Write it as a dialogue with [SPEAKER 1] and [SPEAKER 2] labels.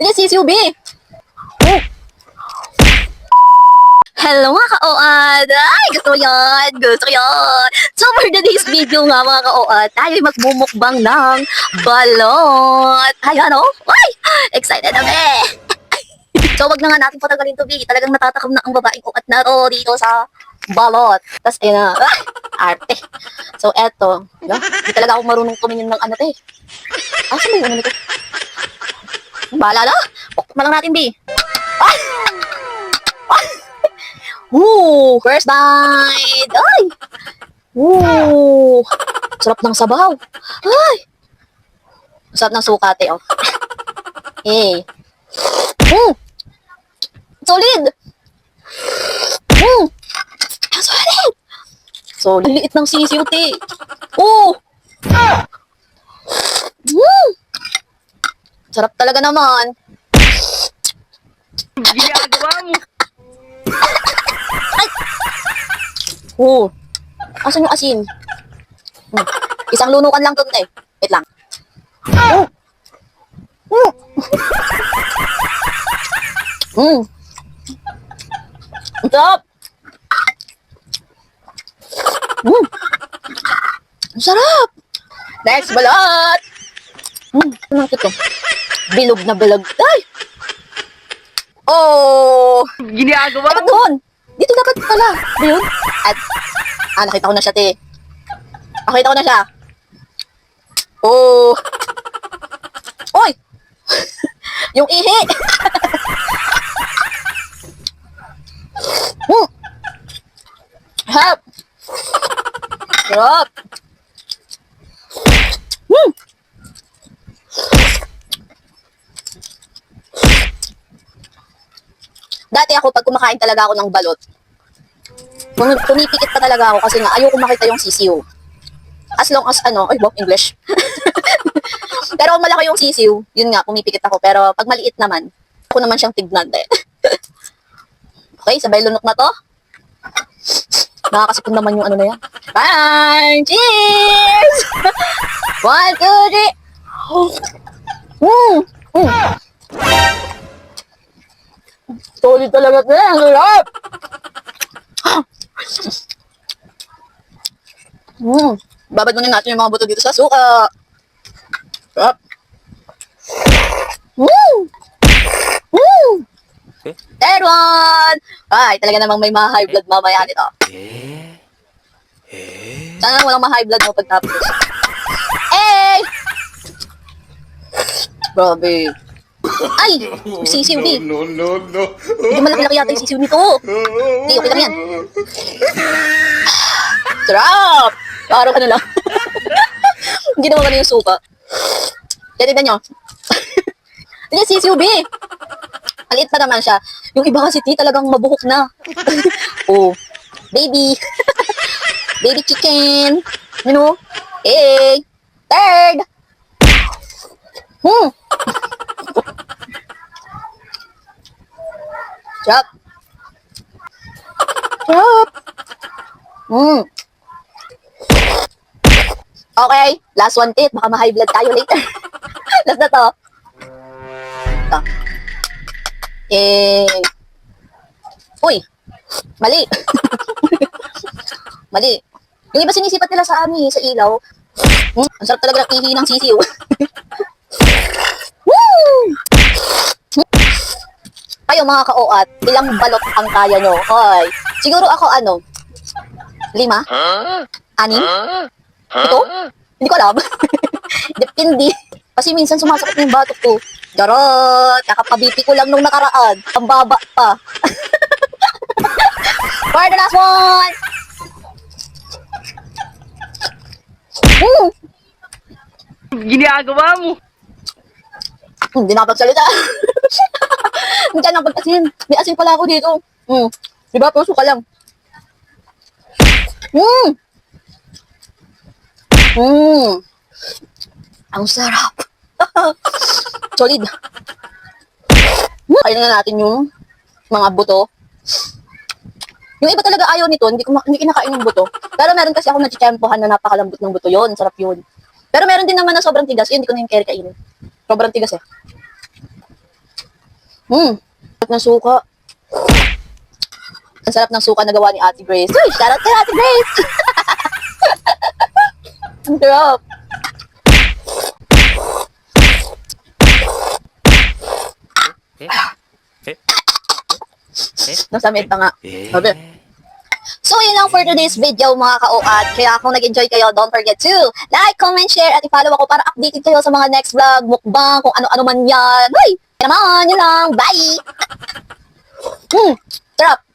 [SPEAKER 1] Ini si UB. Oh. Hello mga ka-OAD! Ay, gusto ko yan! Gusto ko yan! So for today's video nga mga ka-OAD, tayo ay magmumukbang ng balot! Ayan o! Ay! Excited na be! So wag na nga natin patagalin to be. Talagang natatakam na ang babaeng OAD na to dito sa balot. Tapos ayun na. Arte. So eto. Hindi talaga ako marunong tumingin ng ano te. Asa mo yung ano nito? Bahala na! Pukpok na lang natin be. Ay! Ooh, first bite! Ay! Ooh! Sarap ng sabaw. Ay! Sarap ng sukate, oh. Eh. Solid! Solid! So, liit ng sisiw, te. Oh! Sarap talaga naman.
[SPEAKER 2] Ginagawa mo.
[SPEAKER 1] Oh. Asan yung asin? Isang lunukan lang to, te. Wait lang. Ang sarap! Ang sarap! Next, balot! Ano ito? Bilog na bilog. Ay! Oh!
[SPEAKER 2] Ginagawa
[SPEAKER 1] Dapat
[SPEAKER 2] mo.
[SPEAKER 1] doon! Dito dapat pala. Ba yun? At, nakita ko na siya, te. Nakita ko na siya. Oh! Oy! Yung ihi! Hap! Sarap! Dati ako, pag kumakain talaga ako ng balot, pumipikit pa talaga ako kasi nga ayoko makita yung sisiw. As long as ay English. Pero kung malaki yung sisiw, yun nga, pumipikit ako. Pero pag maliit naman, ako naman siyang tignan din. Okay, sabay lunok na to. Nakakasipon naman yung ano na yan. Bye! Cheers! 1, 2, 3. Solid talaga ito. Ang sarap! Babad muna natin yung mga buto dito sa suka. Sarap. Third one! Ay, talaga namang may ma-high blood mamaya nito. Sana walang ma-high blood mo pagtapos. Eh! Grabe. Ay! Sisiw di.
[SPEAKER 2] No.
[SPEAKER 1] Hindi malaki-laki yata yung sisiw nito. Hindi, okay lang yan. Sarap! Parang ano lang. Hindi naman ano yung suka. Kaya tignan nyo. Yan sisiw, be. Maliit pa naman siya. Yung iba kasi talagang mabuhok na. Oh, baby. Baby chicken. You know? Hey. Third. Chop. Chop. Okay, last one, tit. Baka ma-high blood tayo later. Last na to. Ito. Uy, mali. Mali. Yung iba sinisipat nila sa sa ilaw. Ang sarap talaga ng ihi ng sisiw. Kayo mga ka-OAT, ilang balot ang kaya nyo? Hoy, siguro ako 5? 6? Ito? Hindi ko alam. Depende. Kasi minsan sumasakit na yung batok ko. Darot! Nakapabiti ko lang nung nakaraan. Ang baba pa. For the last one!
[SPEAKER 2] Ginagawa mo.
[SPEAKER 1] Hindi na pagsalita. Hindi na pagkasin. May asin pala ako dito. Diba? Puso ka lang. Ang sarap. Solid. Kain na natin yung mga buto. Yung iba talaga ayaw nito, hindi kinakain yung buto. Pero meron kasi ako na-tiyempohan na napakalambot ng buto yon, sarap yun. Pero meron din naman na sobrang tigas, yun, hindi ko na yung carry kainin. Sobrang tigas eh. Sarap ng suka. Ang sarap ng suka na gawa ni Ate Grace. Uy, shoutout kay Ate Grace! Ang sarap. Nasamit pa nga. Sabi. So, yun lang for today's video mga ka-OAT. Kaya kung nag-enjoy kayo, don't forget to like, comment, share, at i-follow ako para updated kayo sa mga next vlog, mukbang, kung ano-ano man yan. Uy! Naman, yun lang. Bye! Sarap.